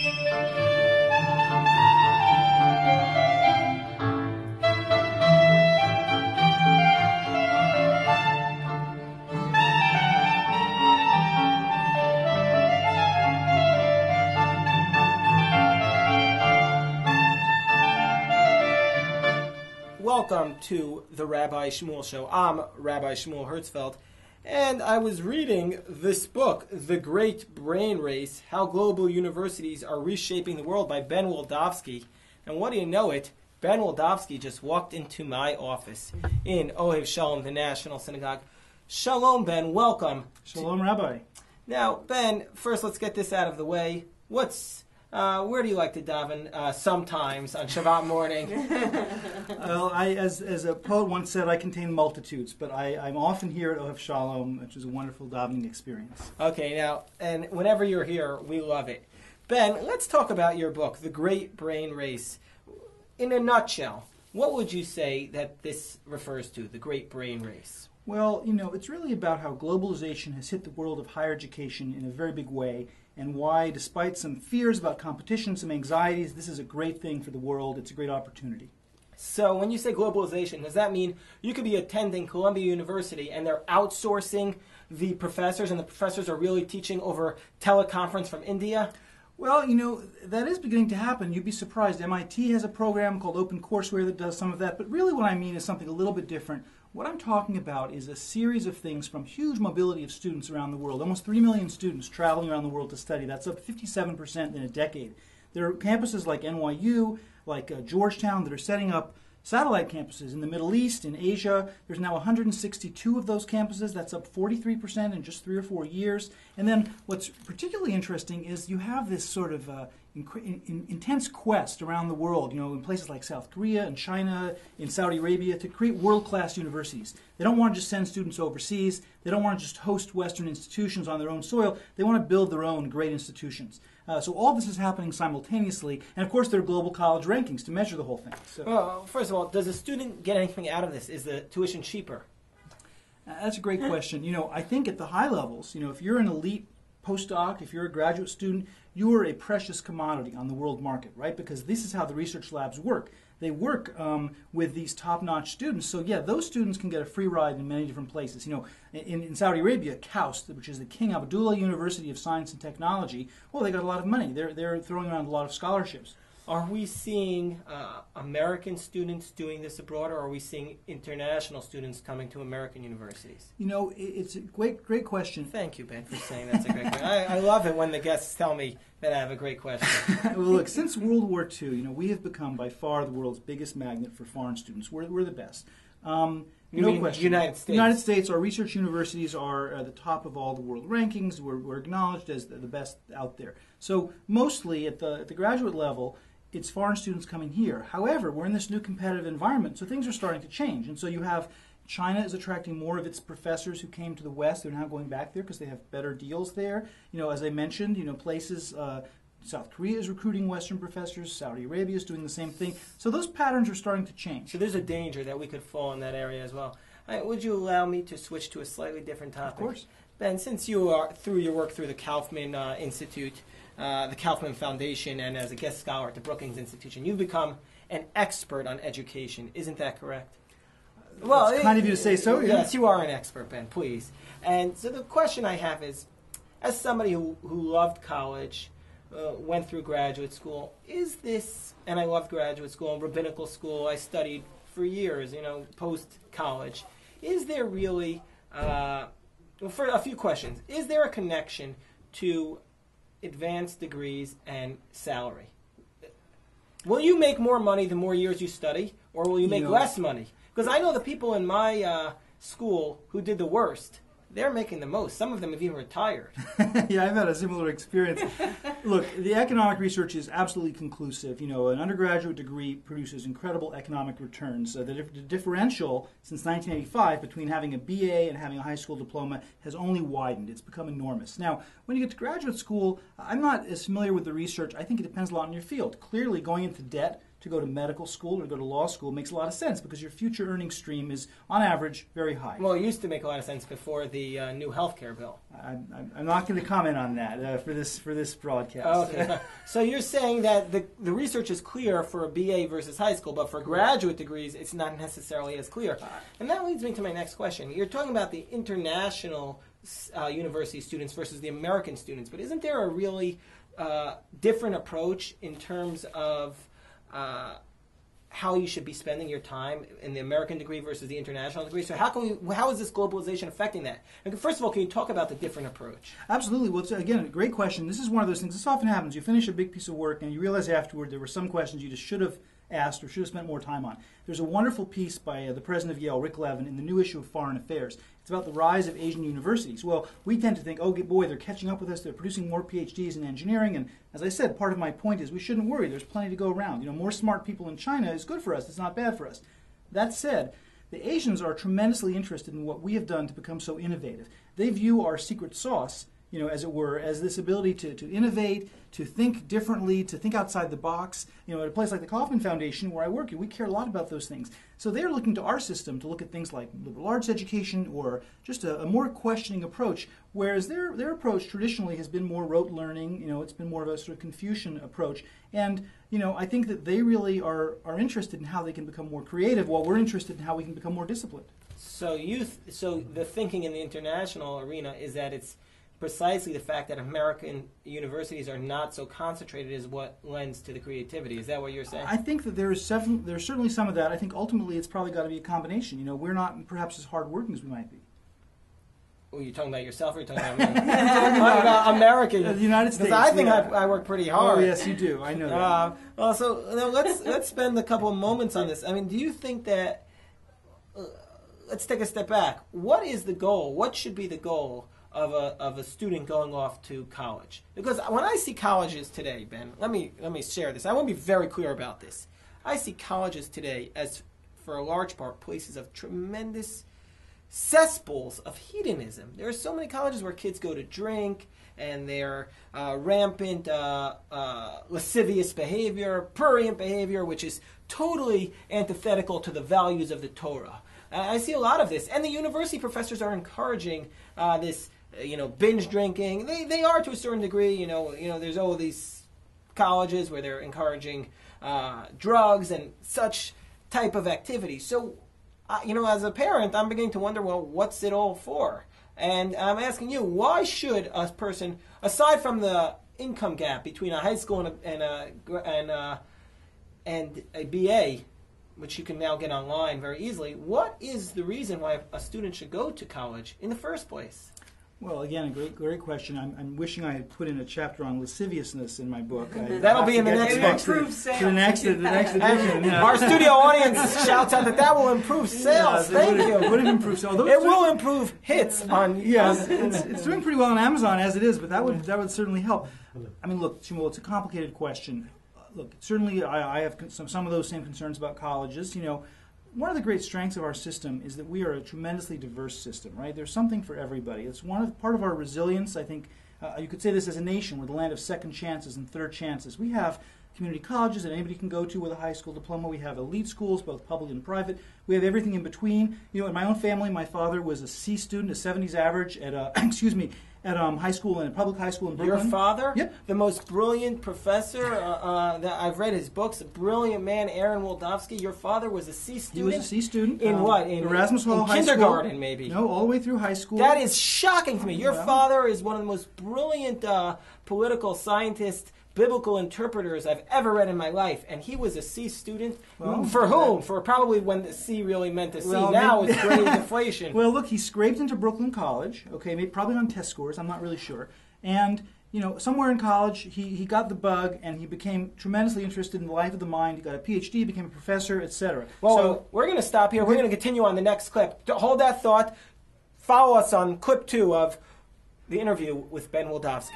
Welcome to the Rabbi Shmuel Show. I'm Rabbi Shmuel Hertzfeld, and I was reading this book, The Great Brain Race, How Global Universities Are Reshaping the World by Ben Wildavsky. And what do you know it, Ben Wildavsky just walked into my office in Ohev Shalom, the National Synagogue. Shalom, Ben. Welcome. Shalom, Rabbi. Now, Ben, first let's get this out of the way. Where do you like to daven sometimes on Shabbat morning? Well, as a poet once said, I contain multitudes, but I'm often here at Ohev Shalom, which is a wonderful davening experience. Okay, now, and whenever you're here, we love it. Ben, let's talk about your book, The Great Brain Race. In a nutshell, what would you say that this refers to, the Great Brain Race? Well, it's really about how globalization has hit the world of higher education in a very big way, and why, despite some fears about competition, some anxieties, this is a great thing for the world. It's a great opportunity. So when you say globalization, does that mean you could be attending Columbia University and they're outsourcing the professors and the professors are really teaching over teleconference from India? Well, that is beginning to happen. You'd be surprised. MIT has a program called OpenCourseWare that does some of that, but really what I mean is something a little bit different. What I'm talking about is a series of things from huge mobility of students around the world. Almost 3 million students traveling around the world to study. That's up 57% in a decade. There are campuses like NYU, like Georgetown, that are setting up satellite campuses in the Middle East, in Asia. There's now 162 of those campuses. That's up 43% in just 3 or 4 years. And then what's particularly interesting is you have this sort of intense quest around the world, in places like South Korea and China, in Saudi Arabia, to create world-class universities. They don't want to just send students overseas. They don't want to just host Western institutions on their own soil. They want to build their own great institutions. So all this is happening simultaneously, and of course there are global college rankings to measure the whole thing. So, well, first of all, does a student get anything out of this? Is the tuition cheaper? That's a great question. I think at the high levels, if you're an elite postdoc, if you're a graduate student, you are a precious commodity on the world market, right? Because this is how the research labs work. They work with these top-notch students. So yeah, those students can get a free ride in many different places. In Saudi Arabia, KAUST, which is the King Abdullah University of Science and Technology, well, they got a lot of money. They're throwing around a lot of scholarships. Are we seeing American students doing this abroad, or are we seeing international students coming to American universities? It's a great question. Thank you, Ben, for saying that's a great question. I love it when the guests tell me that I have a great question. Well, look, since World War II, we have become by far the world's biggest magnet for foreign students. We're the best. You mean question. United States? United States, our research universities are at the top of all the world rankings. We're acknowledged as the best out there. So mostly at the graduate level, it's foreign students coming here. However, we're in this new competitive environment, so things are starting to change. And so you have China is attracting more of its professors who came to the West. They're now going back there because they have better deals there. As I mentioned, places, South Korea is recruiting Western professors. Saudi Arabia is doing the same thing. So those patterns are starting to change. So there's a danger that we could fall in that area as well. Would you allow me to switch to a slightly different topic? Of course. Ben, since you are through your work through the Kaufman Institute, the Kaufman Foundation, and as a guest scholar at the Brookings Institution, you've become an expert on education. Isn't that correct? Well, it's kind of you to say so. Yeah. Yes, you are an expert, Ben, please. And so the question I have is, as somebody who loved college, went through graduate school, is this, and I loved graduate school and rabbinical school, I studied for years, post-college, is there really, for a few questions, is there a connection to advanced degrees and salary? Will you make more money the more years you study, or will you make less money? Because I know the people in my school who did the worst, they're making the most. Some of them have even retired. Yeah, I've had a similar experience. Look, the economic research is absolutely conclusive. An undergraduate degree produces incredible economic returns. The differential since 1985 between having a BA and having a high school diploma has only widened. It's become enormous. Now, when you get to graduate school, I'm not as familiar with the research. I think it depends a lot on your field. Clearly, going into debt to go to medical school or to go to law school makes a lot of sense because your future earning stream is, on average, very high. Well, it used to make a lot of sense before the new health care bill. I'm not going to comment on that for this broadcast. Okay. So you're saying that the research is clear for a BA versus high school, but for graduate degrees, it's not necessarily as clear. And that leads me to my next question. You're talking about the international university students versus the American students, but isn't there a really different approach in terms of how you should be spending your time in the American degree versus the international degree? So how is this globalization affecting that? And first of all, can you talk about the different approach? Absolutely. Well, it's, again, a great question. This is one of those things. This often happens. You finish a big piece of work and you realize afterward there were some questions you just should have asked or should have spent more time on. There's a wonderful piece by the president of Yale, Rick Levin, in the new issue of Foreign Affairs. It's about the rise of Asian universities. Well, we tend to think, oh boy, they're catching up with us, they're producing more PhDs in engineering, and as I said, part of my point is we shouldn't worry, there's plenty to go around. More smart people in China is good for us, it's not bad for us. That said, the Asians are tremendously interested in what we have done to become so innovative. They view our secret sauce, as it were, as this ability to innovate, to think differently, to think outside the box. At a place like the Kauffman Foundation where I work, we care a lot about those things. So they're looking to our system to look at things like liberal arts education or just a more questioning approach, whereas their approach traditionally has been more rote learning. It's been more of a sort of Confucian approach. And I think that they really are interested in how they can become more creative, while we're interested in how we can become more disciplined. So the thinking in the international arena is that it's precisely the fact that American universities are not so concentrated is what lends to the creativity. Is that what you're saying? I think that there's certainly some of that. I think ultimately it's probably got to be a combination. We're not perhaps as hardworking as we might be. Are you talking about yourself or are you talking about me? I'm talking about American. The United States. Because I think I work pretty hard. Oh, yes, you do. I know that. Well, so let's spend a couple of moments on this. I mean, do you think that, let's take a step back. What is the goal? What should be the goal of a student going off to college? Because when I see colleges today, Ben, let me share this. I want to be very clear about this. I see colleges today as, for a large part, places of tremendous cesspools of hedonism. There are so many colleges where kids go to drink, and they're rampant lascivious behavior, prurient behavior, which is totally antithetical to the values of the Torah. I see a lot of this, and the university professors are encouraging this. Binge drinking. They are to a certain degree. There's all these colleges where they're encouraging drugs and such type of activity. So, as a parent, I'm beginning to wonder, well, what's it all for? And I'm asking you, why should a person, aside from the income gap between a high school and a BA, which you can now get online very easily, what is the reason why a student should go to college in the first place? Well, again, a great question. I'm wishing I had put in a chapter on lasciviousness in my book. That'll be in the next book. The next edition. Our studio audience shouts out that will improve sales. Thank you. Would have improved sales. It will improve hits on. Yes, it's doing pretty well on Amazon as it is, but that would certainly help. I mean, look, Shmuel, it's a complicated question. Look, certainly I have some of those same concerns about colleges. One of the great strengths of our system is that we are a tremendously diverse system, right? There's something for everybody. It's part of our resilience. I think you could say this as a nation. We're the land of second chances and third chances. We have community colleges that anybody can go to with a high school diploma. We have elite schools, both public and private. We have everything in between. In my own family, my father was a C student, a 70s average at high school and public high school in Brooklyn. Your father? Yep. The most brilliant professor that I've read his books, a brilliant man, Aaron Wildavsky. Your father was a C student? He was a C student. In what? In Erasmus Hall High School. Kindergarten, maybe? No, all the way through high school. That is shocking to me. Your father is one of the most brilliant political scientists, biblical interpreters I've ever read in my life, and he was a C student. Well, for whom? For probably when the C really meant a C. Now it's great deflation. Well, look, he scraped into Brooklyn College. Okay, maybe probably on test scores. I'm not really sure. And somewhere in college, he got the bug, and he became tremendously interested in the life of the mind. He got a PhD, became a professor, etc. Well, so we're going to stop here. We're going to continue on the next clip. Hold that thought. Follow us on clip 2 of the interview with Ben Wildavsky.